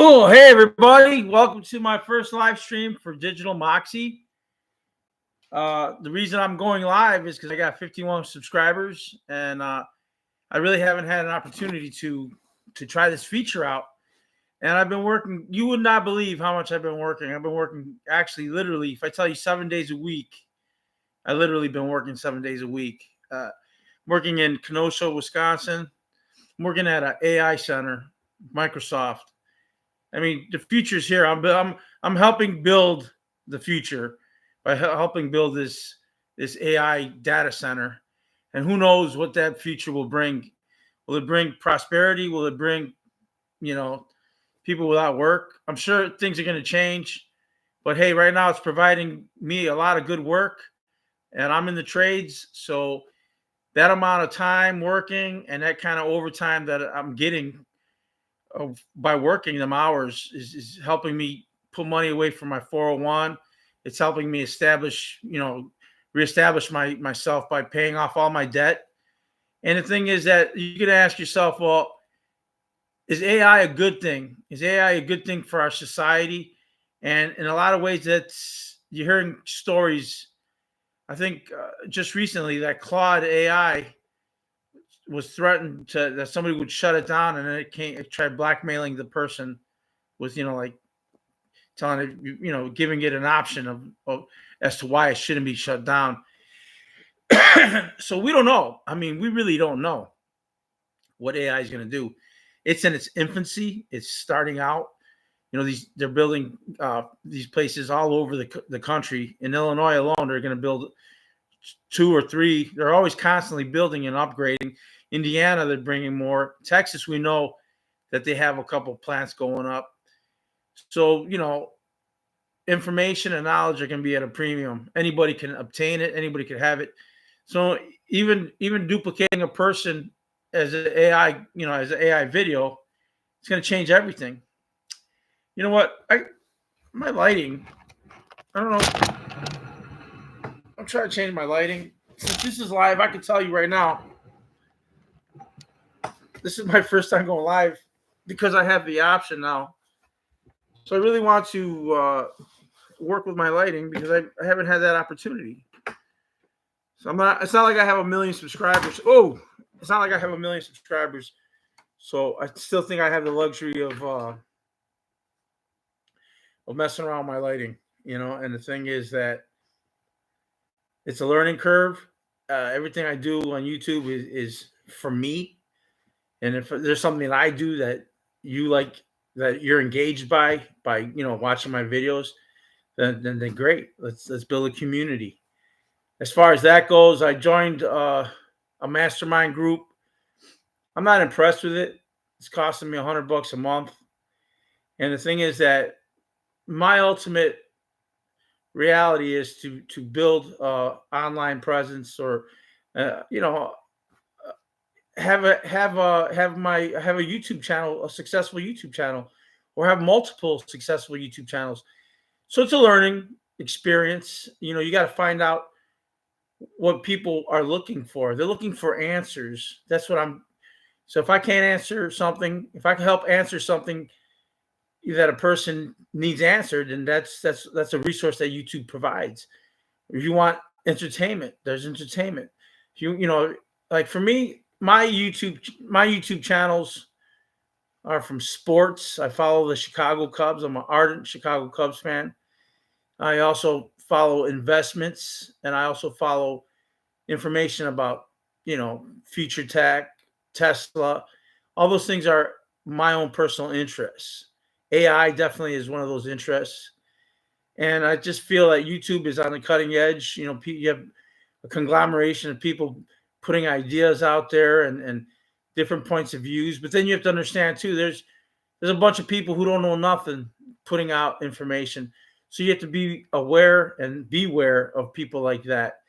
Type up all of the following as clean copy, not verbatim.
Oh, hey everybody. Welcome to my first live stream for Digital Moxie. The reason I'm going live is because I got 51 subscribers, and I really haven't had an opportunity to try this feature out. And I've been working. You would not believe how much I've been working. I've been working actually, literally, if I tell you 7 days a week, I literally been working 7 days a week. Working in Kenosha, Wisconsin. I'm working at an AI center, Microsoft. I mean, the future's here. I'm helping build the future by helping build this AI data center, and who knows what that future will bring? Will it bring prosperity? Will it bring people without work? I'm sure things are going to change, but hey, right now it's providing me a lot of good work, and I'm in the trades, so that amount of time working and that kind of overtime that I'm getting by working them hours is helping me put money away from my 401. It's helping me reestablish myself by paying off all my debt. And the thing is that you could ask yourself, well, is AI a good thing? Is AI a good thing for our society? And in a lot of ways, you're hearing stories. I think just recently that Claude AI was threatened that somebody would shut it down, and then it tried blackmailing the person with like telling it, giving it an option of as to why it shouldn't be shut down. So we don't know. I mean, we really don't know what AI is going to do. It's in its infancy. It's starting out. They're building these places all over the country. In Illinois alone, they're going to build 2 or 3. They're always constantly building and upgrading. Indiana, they're bringing more. Texas, we know that they have a couple plants going up. So, information and knowledge are going to be at a premium. Anybody can obtain it. Anybody can have it. So even duplicating a person as an AI, as an AI video, it's going to change everything. You know what? My lighting, I don't know. I'm trying to change my lighting. Since this is live, I can tell you right now, this is my first time going live because I have the option now. So I really want to work with my lighting because I haven't had that opportunity. So it's not like I have a million subscribers. Oh, it's not like I have a million subscribers. So I still think I have the luxury of messing around with my lighting, and the thing is that it's a learning curve. Everything I do on YouTube is for me. And if there's something that I do that you like, that you're engaged by watching my videos, then great. Let's build a community. As far as that goes, I joined a mastermind group. I'm not impressed with it. It's costing me $100 a month. And the thing is that my ultimate reality is to build online presence, or have a YouTube channel, a successful YouTube channel, or have multiple successful YouTube channels. So it's a learning experience. You got to find out what people are looking for. They're looking for answers. That's what so if I can't answer something, if I can help answer something that a person needs answered, then that's a resource that YouTube provides. If you want entertainment, there's entertainment. If like for me, my YouTube channels are from sports. I follow the Chicago Cubs. I'm an ardent Chicago Cubs fan. I also follow investments, and I also follow information about, future tech, Tesla. All those things are my own personal interests. AI definitely is one of those interests. And I just feel that YouTube is on the cutting edge. You have a conglomeration of people putting ideas out there and different points of views. But then you have to understand too, there's a bunch of people who don't know nothing putting out information. So you have to be aware and beware of people like that.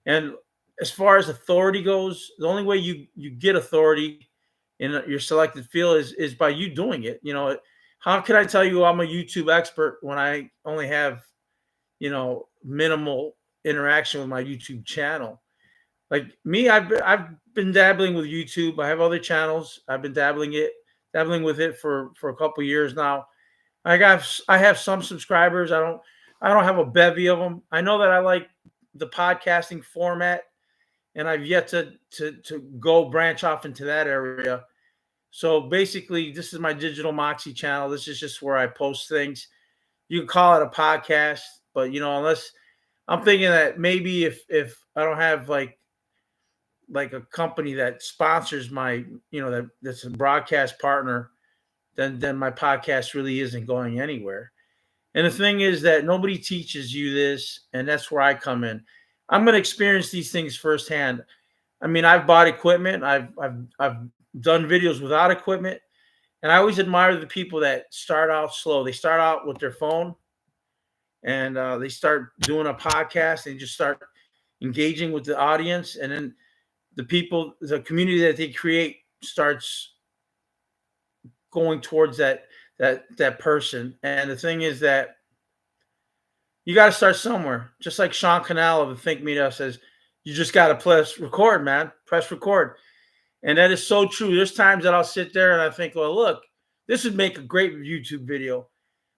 And as far as authority goes, the only way you get authority in your selected field is by you doing it. How can I tell you I'm a YouTube expert when I only have, minimal interaction with my YouTube channel? Like me, I've been dabbling with YouTube. I have other channels. I've been dabbling with it for a couple of years now. I have some subscribers. I don't have a bevy of them. I know that I like the podcasting format, and I've yet to go branch off into that area. So basically, this is my Digital Moxie channel. This is just where I post things. You can call it a podcast, but unless I'm thinking that maybe if I don't have like a company that sponsors my, that's a broadcast partner, then my podcast really isn't going anywhere. And the thing is that nobody teaches you this, and that's where I come in. I'm going to experience these things firsthand. I mean, I've bought equipment. I've done videos without equipment, and I always admire the people that start out slow. They start out with their phone, and they start doing a podcast and just start engaging with the audience, and then the community that they create starts going towards that person. And the thing is that you got to start somewhere. Just like Sean Cannell of the Think Meetup says, you just got to press record, man. Press record. And that is so true. There's times that I'll sit there and I think, well, look, this would make a great YouTube video,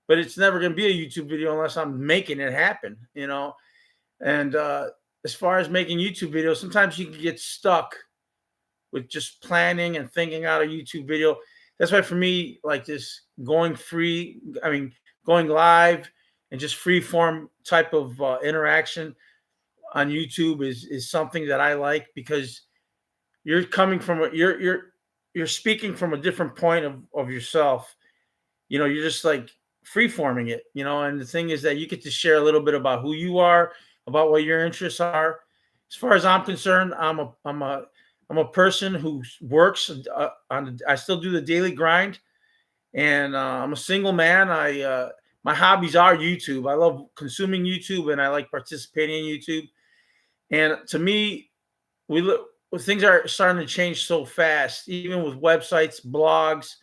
but it's never going to be a YouTube video unless I'm making it happen. And as far as making YouTube videos, sometimes you can get stuck with just planning and thinking out a YouTube video. That's why for me, like this going live and just free form type of interaction on YouTube is something that I like, because you're coming from you're speaking from a different point of yourself. You're just like free forming it, and the thing is that you get to share a little bit about who you are, about what your interests are. As far as I'm concerned, I'm a person who works I still do the daily grind, and I'm a single man. My hobbies are YouTube. I love consuming YouTube, and I like participating in YouTube. And to me, things are starting to change so fast, even with websites, blogs,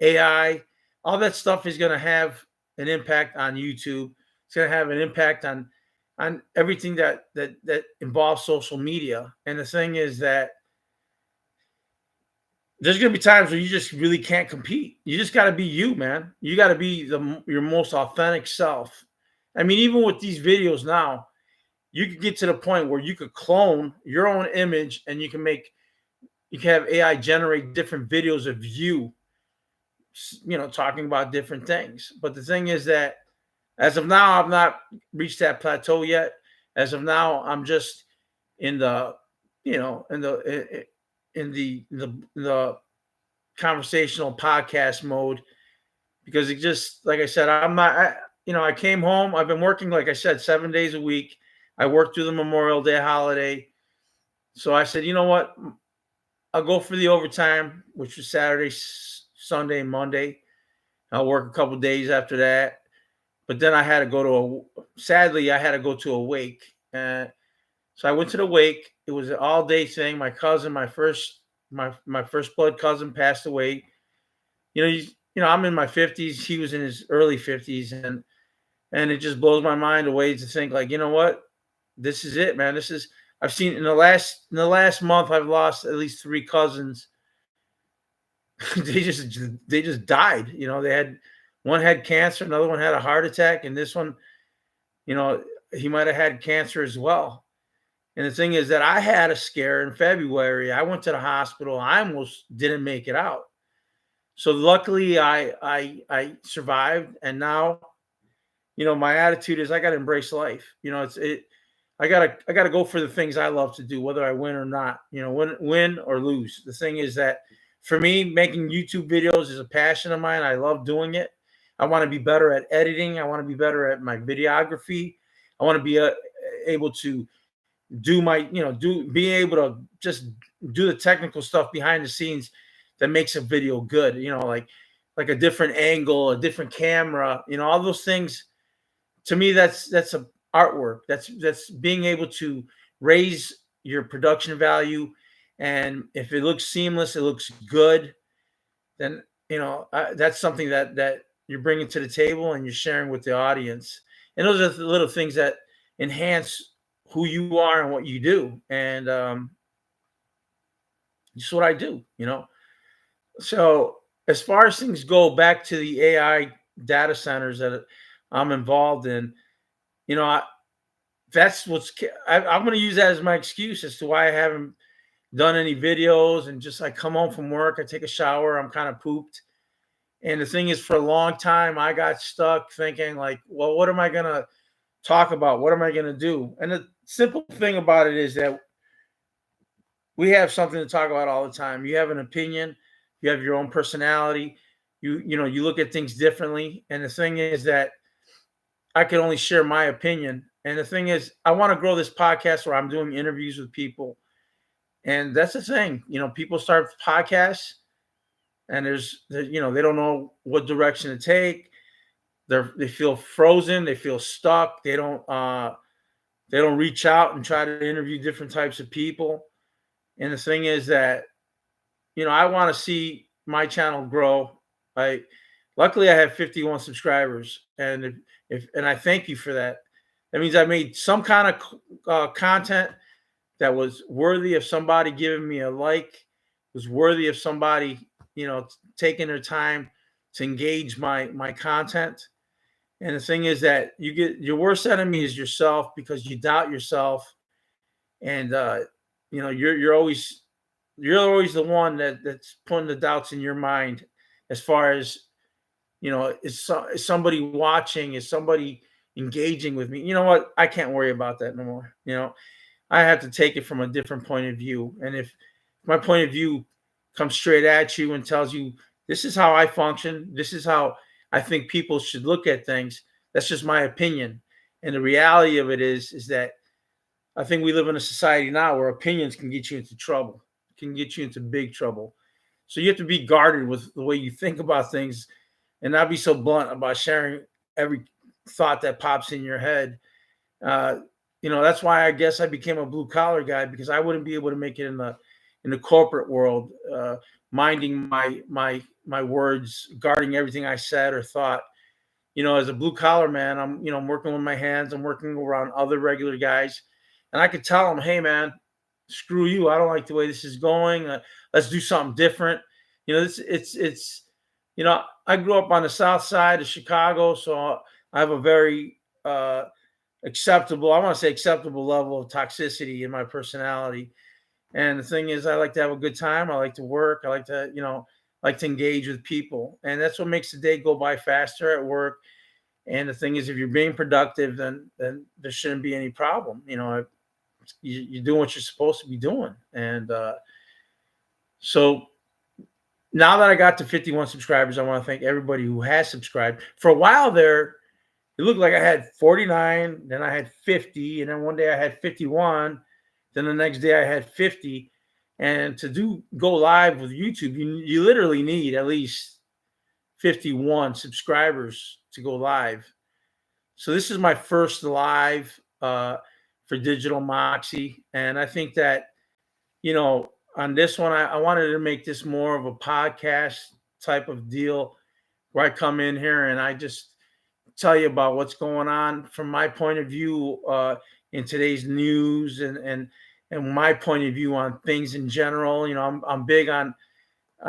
AI. All that stuff is going to have an impact on YouTube. It's going to have an impact on everything that involves social media. And the thing is that there's going to be times where you just really can't compete. You just got to be you, man. You got to be your most authentic self. I mean, even with these videos now, you could get to the point where you could clone your own image, and you can have AI generate different videos of you, talking about different things. But the thing is that as of now, I've not reached that plateau yet. As of now, I'm just in the, in the conversational podcast mode, because it just, like I said, I came home. I've been working, like I said, 7 days a week. I worked through the Memorial Day holiday. So I said, you know what? I'll go for the overtime, which was Saturday, Sunday, Monday. I'll work a couple days after that. But then I had to sadly, I had to go to a wake. So I went to the wake. It was an all-day thing. My cousin, my first blood cousin, passed away. I'm in my 50s. He was in his early 50s, and it just blows my mind away to think, like, you know what? This is it, man. I've seen in the last month, I've lost at least 3 cousins. they just died. One had cancer, another one had a heart attack, and this one, he might have had cancer as well. And the thing is that I had a scare in February. I went to the hospital. I almost didn't make it out. So luckily, I survived, and now, my attitude is I got to embrace life. I gotta go for the things I love to do, whether I win or not. Win or lose. The thing is that for me, making YouTube videos is a passion of mine. I love doing it. I want to be better at editing. I want to be better at my videography. I want to be able to be able to just do the technical stuff behind the scenes that makes a video good. Like a different angle, a different camera. All those things. To me, that's a artwork. That's being able to raise your production value, and if it looks seamless, it looks good, then that's something that you're bringing to the table and you're sharing with the audience. And those are the little things that enhance who you are and what you do. And just what I do. So as far as things go, back to the AI data centers that I'm involved in. You know, that's I'm going to use that as my excuse as to why I haven't done any videos. And just I come home from work, I take a shower, I'm kind of pooped. And the thing is, for a long time, I got stuck thinking like, well, what am I going to talk about? What am I going to do? And the simple thing about it is that we have something to talk about all the time. You have an opinion, you have your own personality, you look at things differently. And the thing is that I can only share my opinion. And the thing is, I want to grow this podcast where I'm doing interviews with people. And that's the thing. People start podcasts and they don't know what direction to take. They feel frozen, they feel stuck. They don't reach out and try to interview different types of people. And the thing is that, I want to see my channel grow. I Luckily I have 51 subscribers, and and I thank you for that. That means I made some kind of content that was worthy of somebody giving me a like, was worthy of somebody, taking their time to engage my content. And the thing is that your worst enemy is yourself, because you doubt yourself. And you're always the one that's putting the doubts in your mind, as far as, is somebody watching, is somebody engaging with me? You know what? I can't worry about that no more. I have to take it from a different point of view. And if my point of view comes straight at you and tells you, this is how I function, this is how I think people should look at things, that's just my opinion. And the reality of it is that I think we live in a society now where opinions can get you into trouble, can get you into big trouble. So you have to be guarded with the way you think about things, and not be so blunt about sharing every thought that pops in your head. Uh, that's why I guess I became a blue collar guy, because I wouldn't be able to make it in the corporate world, minding my words, guarding everything I said or thought. As a blue collar man, I'm working with my hands. I'm working around other regular guys, and I could tell them, hey man, screw you. I don't like the way this is going. Let's do something different. It's I grew up on the south side of Chicago, so I have a very acceptable, I want to say acceptable level of toxicity in my personality. And the thing is, I like to have a good time. I like to work. I like to engage with people, and that's what makes the day go by faster at work. And the thing is, if you're being productive, then there shouldn't be any problem. You're doing what you're supposed to be doing. And so now that I got to 51 subscribers, I want to thank everybody who has subscribed. For a while there, it looked like I had 49, then I had 50, and then one day I had 51, then the next day I had 50. And to go live with YouTube, you literally need at least 51 subscribers to go live. So this is my first live for Digital Moxie, and I think that, on this one, I wanted to make this more of a podcast type of deal, where I come in here and I just tell you about what's going on from my point of view in today's news, and my point of view on things in general. I'm big on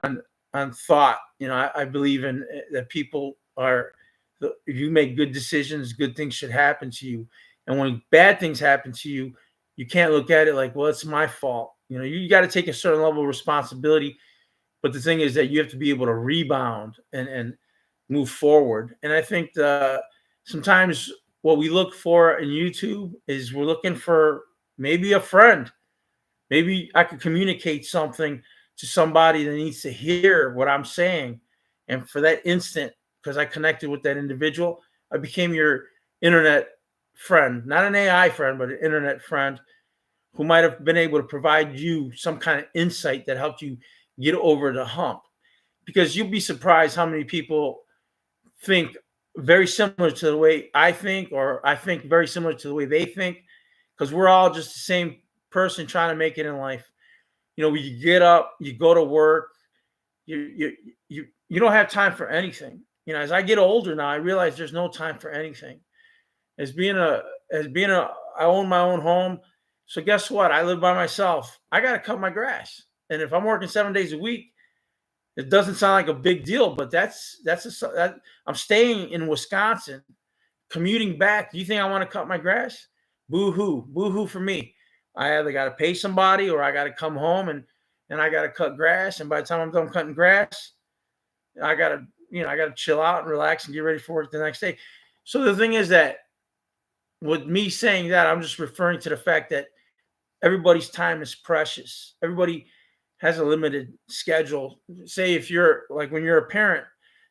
on thought. I believe in that people are. If you make good decisions, good things should happen to you. And when bad things happen to you, you can't look at it like, well, it's my fault. You got to take a certain level of responsibility. But the thing is that you have to be able to rebound and move forward. And I think sometimes what we look for in YouTube is we're looking for maybe a friend. Maybe I could communicate something to somebody that needs to hear what I'm saying. And for that instant, because I connected with that individual, I became your internet friend, not an AI friend, but an internet friend who might have been able to provide you some kind of insight that helped you get over the hump. Because you'll be surprised how many people think very similar to the way I think, or I think very similar to the way they think, because we're all just the same person trying to make it in life. When you get up, you go to work, you don't have time for anything. As I get older now, I realize there's no time for anything. I own my own home. So guess what? I live by myself. I got to cut my grass. And if I'm working 7 days a week, It doesn't sound like a big deal, but I'm staying in Wisconsin, commuting back. Do you think I want to cut my grass? Boo hoo, boo hoo for me. I either got to pay somebody or I got to come home and I got to cut grass. And by the time I'm done cutting grass, I got to I got to chill out and relax and get ready for work the next day. So the thing is that with me saying that, I'm just referring to the fact that everybody's time is precious. Everybody has a limited schedule. Say if you're like when you're a parent,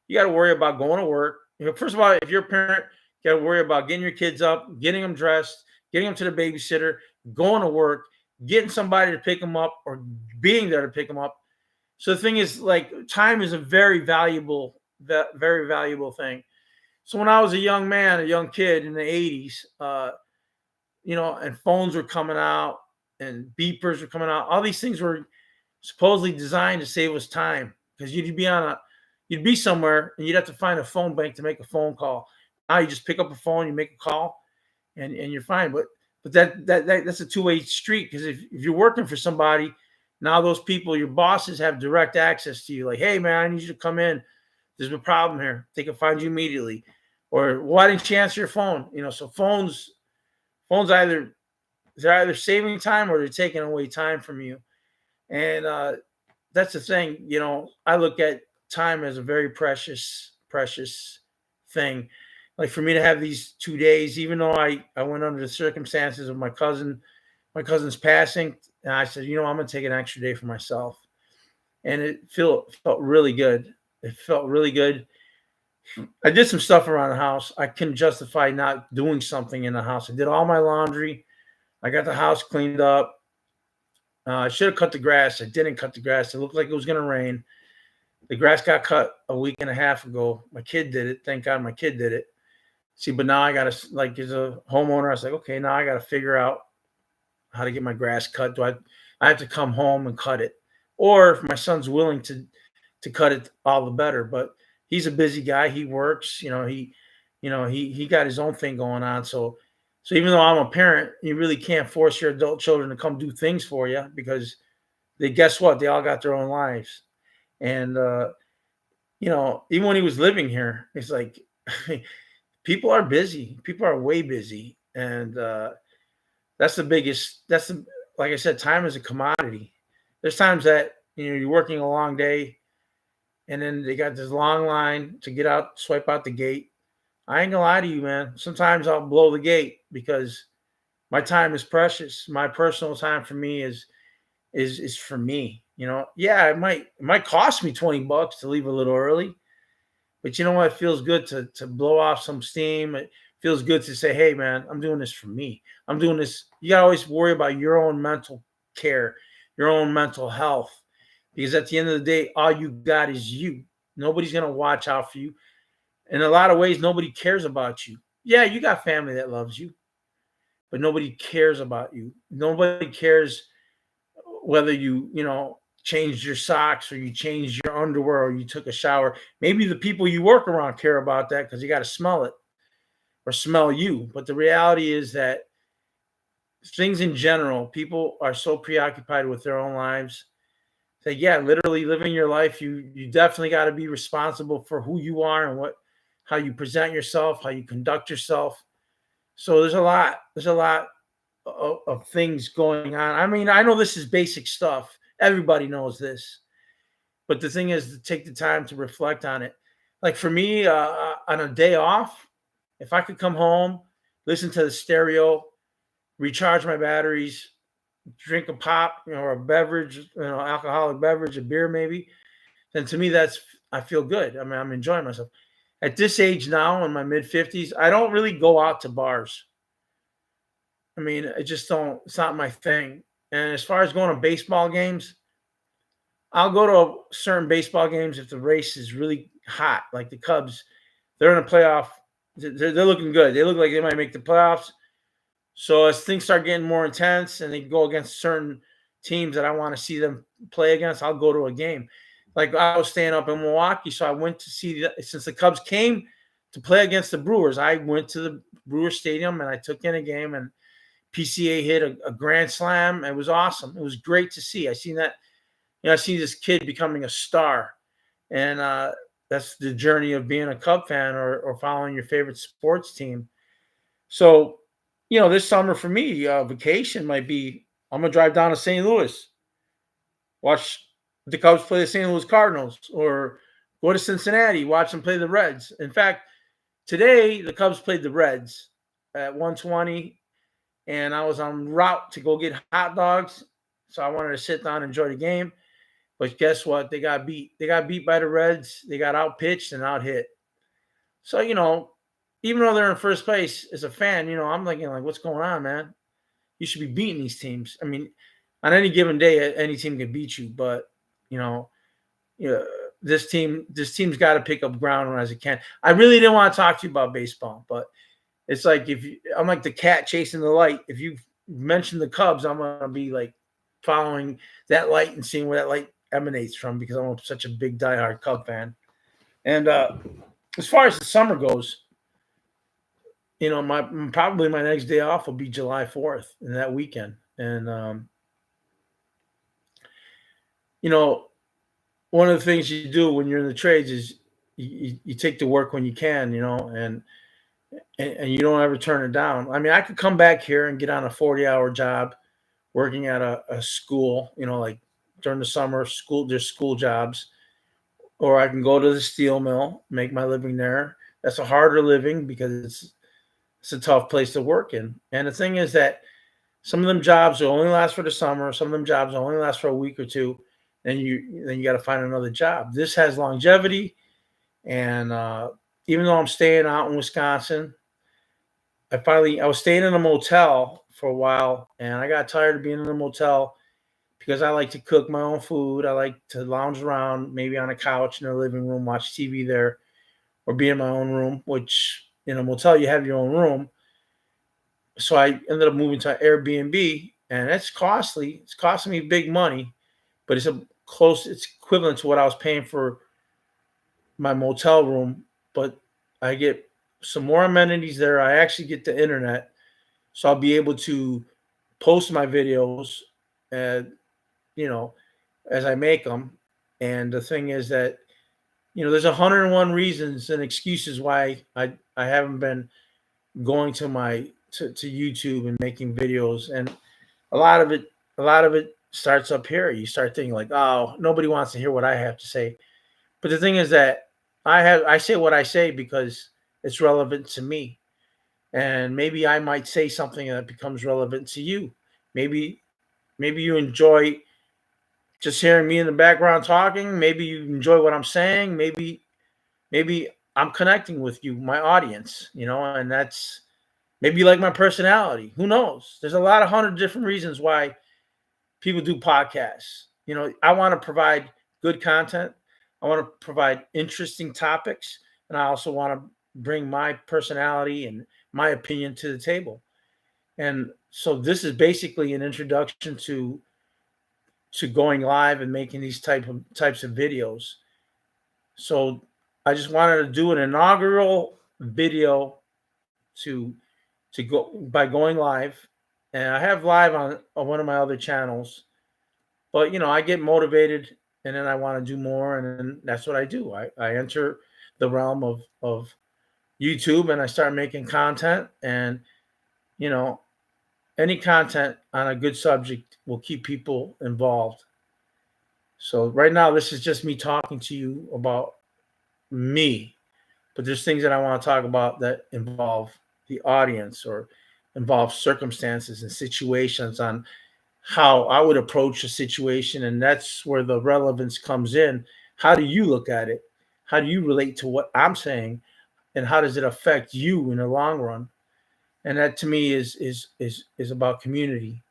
you got to worry about going to work. First of all, if you're a parent, you got to worry about getting your kids up, getting them dressed, getting them to the babysitter, going to work, getting somebody to pick them up, or being there to pick them up. So the thing is, like, time is a very valuable thing. So when I was a young man, a young kid in the '80s, and phones were coming out and beepers were coming out. All these things were supposedly designed to save us time because you'd be somewhere and you'd have to find a phone bank to make a phone call. Now you just pick up a phone, you make a call, and you're fine. But that's a two-way street because if you're working for somebody, now those people, your bosses, have direct access to you. Like, hey man, I need you to come in. There's a problem here. They can find you immediately. Or why didn't you answer your phone? So phones they're either saving time or they're taking away time from you. And that's the thing. I look at time as a very precious thing. Like for me to have these 2 days, even though I went under the circumstances of my cousin's passing, and I said, I'm gonna take an extra day for myself. And it felt really good. It felt really good. I did some stuff around the house. I couldn't justify not doing something in the house. I did all my laundry. I got the house cleaned up. I should have cut the grass. I didn't cut the grass. It looked like it was going to rain. The grass got cut a week and a half ago. My kid did it. Thank God my kid did it. See, but now I got to, like, as a homeowner, I was like, okay, now I got to figure out how to get my grass cut. I have to come home and cut it? Or if my son's willing to cut it, all the better. But he's a busy guy. He works. He got his own thing going on. So even though I'm a parent, you really can't force your adult children to come do things for you because guess what? They all got their own lives. And, even when he was living here, it's like people are busy. People are way busy. And like I said, time is a commodity. There's times that, you're working a long day and then they got this long line to get out, swipe out the gate. I ain't gonna lie to you, man. Sometimes I'll blow the gate because my time is precious. My personal time for me is for me. Yeah, it might cost me $20 to leave a little early, but you know what? It feels good to blow off some steam. It feels good to say, hey man, I'm doing this for me. I'm doing this. You gotta always worry about your own mental care, your own mental health. Because at the end of the day, all you got is you. Nobody's gonna watch out for you. In a lot of ways, nobody cares about you. Yeah, you got family that loves you, but nobody cares about you. Nobody cares whether you changed your socks or you changed your underwear or you took a shower. Maybe the people you work around care about that because you got to smell it or smell you. But the reality is that things in general, people are so preoccupied with their own lives. That yeah, literally living your life, you definitely got to be responsible for who you are and how you present yourself, how you conduct yourself. So there's a lot of things going on. I mean, I know this is basic stuff. Everybody knows this. But the thing is to take the time to reflect on it. Like for me, on a day off, if I could come home, listen to the stereo, recharge my batteries, drink a pop, or a beverage, alcoholic beverage, a beer maybe, then to me I feel good. I mean, I'm enjoying myself. At this age now, in my mid-50s, I don't really go out to bars. I mean, it's not my thing. And as far as going to baseball games, I'll go to certain baseball games if the race is really hot, like the Cubs. They're in a playoff. They're looking good. They look like they might make the playoffs. So as things start getting more intense and they go against certain teams that I want to see them play against, I'll go to a game. Like I was staying up in Milwaukee, so I went to see since the Cubs came to play against the Brewers, I went to the Brewer Stadium and I took in a game and PCA hit a grand slam. It was awesome. It was great to see. I seen that, I see this kid becoming a star. And that's the journey of being a Cub fan, or following your favorite sports team. So, this summer for me, vacation might be, I'm gonna drive down to St. Louis, watch the Cubs play the St. Louis Cardinals, or go to Cincinnati, watch them play the Reds. In fact, today the Cubs played the Reds at 1:20, and I was en route to go get hot dogs. So I wanted to sit down and enjoy the game. But guess what? They got beat. They got beat by the Reds. They got outpitched and out hit. So, even though they're in first place as a fan, I'm thinking, like, what's going on, man? You should be beating these teams. I mean, on any given day, any team can beat you, but you know, you know, this team's got to pick up ground as it can. I really didn't want to talk to you about baseball, but it's like, I'm like the cat chasing the light. If you mention the Cubs, I'm gonna be like following that light and seeing where that light emanates from, because I'm such a big diehard Cub fan. And as far as the summer goes, my next day off will be July 4th and that weekend. And you know, one of the things you do when you're in the trades is you take the work when you can, and you don't ever turn it down. I mean, I could come back here and get on a 40-hour job working at a school, like during the summer, there's school jobs, or I can go to the steel mill, make my living there. That's a harder living because it's a tough place to work in. And the thing is that some of them jobs will only last for the summer. Some of them jobs will only last for a week or two. Then you got to find another job. This has longevity. And even though I'm staying out in Wisconsin, I was staying in a motel for a while, and I got tired of being in a motel because I like to cook my own food. I like to lounge around, maybe on a couch in the living room, watch TV there, or be in my own room, which in a motel, you have your own room. So I ended up moving to Airbnb, and it's costly. It's costing me big money, but it's equivalent to what I was paying for my motel room. But I get some more amenities there. I actually get the internet, so I'll be able to post my videos, and as I make them. And the thing is that there's 101 reasons and excuses why I haven't been going to YouTube and making videos. And a lot of it starts up here. You start thinking like, oh, nobody wants to hear what I have to say. But the thing is that I say what I say because it's relevant to me. And maybe I might say something that becomes relevant to you. Maybe you enjoy just hearing me in the background talking. Maybe you enjoy what I'm saying. Maybe I'm connecting with you, my audience, and that's, maybe you like my personality. Who knows? There's a lot of 100 different reasons why people do podcasts. I want to provide good content. I want to provide interesting topics, and I also want to bring my personality and my opinion to the table. And so this is basically an introduction to going live and making these types of videos. So I just wanted to do an inaugural video to go by going live, and I have live on one of my other channels. But I get motivated, and then I want to do more, and then that's what I do. I enter the realm of YouTube, and I start making content, and any content on a good subject will keep people involved. So right now, this is just me talking to you about me, but there's things that I want to talk about that involve the audience, or involve circumstances and situations on how I would approach a situation. And that's where the relevance comes in. How do you look at it? How do you relate to what I'm saying? And how does it affect you in the long run? And that to me is about community.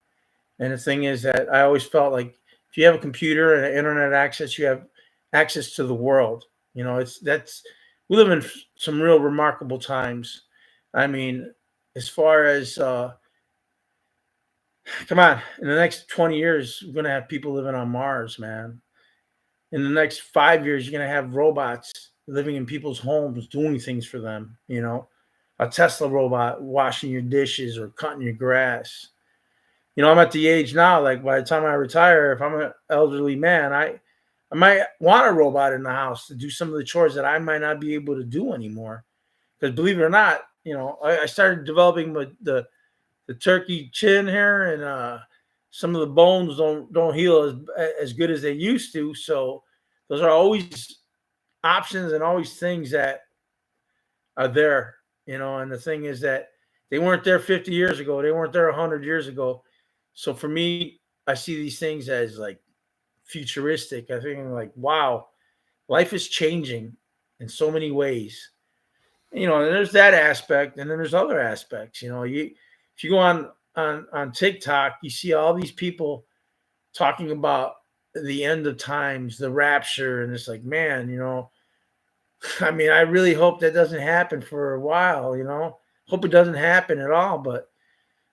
And the thing is that I always felt like if you have a computer and internet access, you have access to the world. We live in some real remarkable times. I mean, as far as come on, in the next 20 years, we're gonna have people living on Mars, man. In the next 5 years, you're gonna have robots living in people's homes, doing things for them. A Tesla robot washing your dishes or cutting your grass. I'm at the age now, like by the time I retire, if I'm an elderly man, I might want a robot in the house to do some of the chores that I might not be able to do anymore. Because believe it or not, I started developing the turkey chin here, and some of the bones don't heal as good as they used to. So those are always options and always things that are there, and the thing is that they weren't there 50 years ago. They weren't there 100 years ago. So for me, I see these things as like futuristic. I think like, wow, life is changing in so many ways. And there's that aspect, and then there's other aspects. If you go on TikTok, you see all these people talking about the end of times, the rapture, and it's like, man, I mean, I really hope that doesn't happen for a while. Hope it doesn't happen at all. But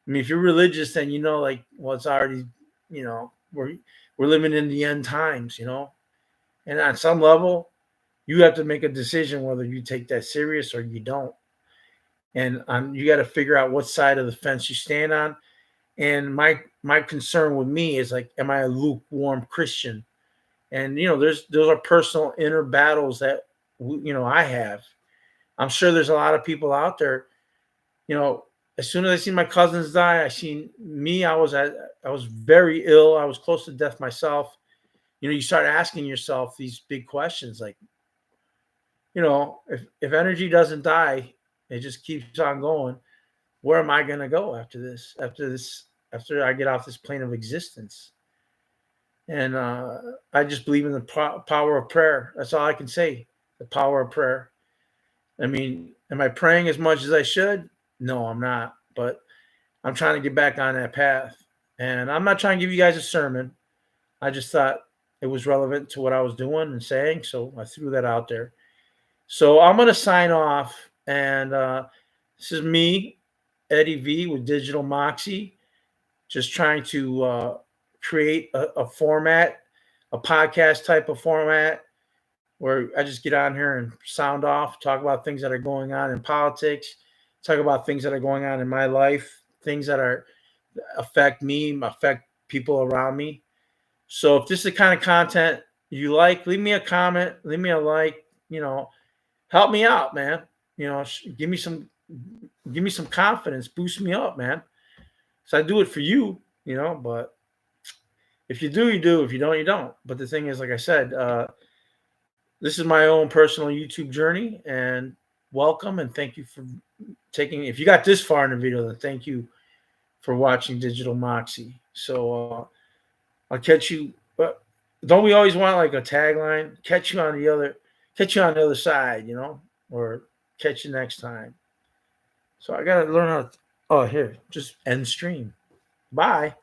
I mean, if you're religious, then like, well, it's already, we're living in the end times. And on some level, you have to make a decision whether you take that serious or you don't. And you got to figure out what side of the fence you stand on. And my concern with me is like, am I a lukewarm Christian? And those are personal inner battles that I have. I'm sure there's a lot of people out there. As soon as I seen my cousins die, I seen me. I was very ill. I was close to death myself. You start asking yourself these big questions, like, if energy doesn't die, it just keeps on going. Where am I going to go after this? After I get off this plane of existence? And I just believe in the power of prayer. That's all I can say. The power of prayer. I mean, am I praying as much as I should? No, I'm not. But I'm trying to get back on that path. And I'm not trying to give you guys a sermon. I just thought it was relevant to what I was doing and saying. So I threw that out there. So I'm going to sign off. And this is me, Eddie V, with Digital Moxie, just trying to create a format, a podcast type of format, where I just get on here and sound off, talk about things that are going on in politics, talk about things that are going on in my life, things that affect me, affect people around me. So if this is the kind of content you like, leave me a comment, leave me a like, help me out, man. Give me some confidence, boost me up, man. So I do it for you, but if you do, you do. If you don't, you don't. But the thing is, like I said, this is my own personal YouTube journey, and welcome and thank you for taking. If you got this far in the video, then thank you for watching Digital Moxie. So I'll catch you. But don't we always want like a tagline? Catch you on the other side, or catch you next time. So I gotta learn how to. Oh, here, just end stream. Bye.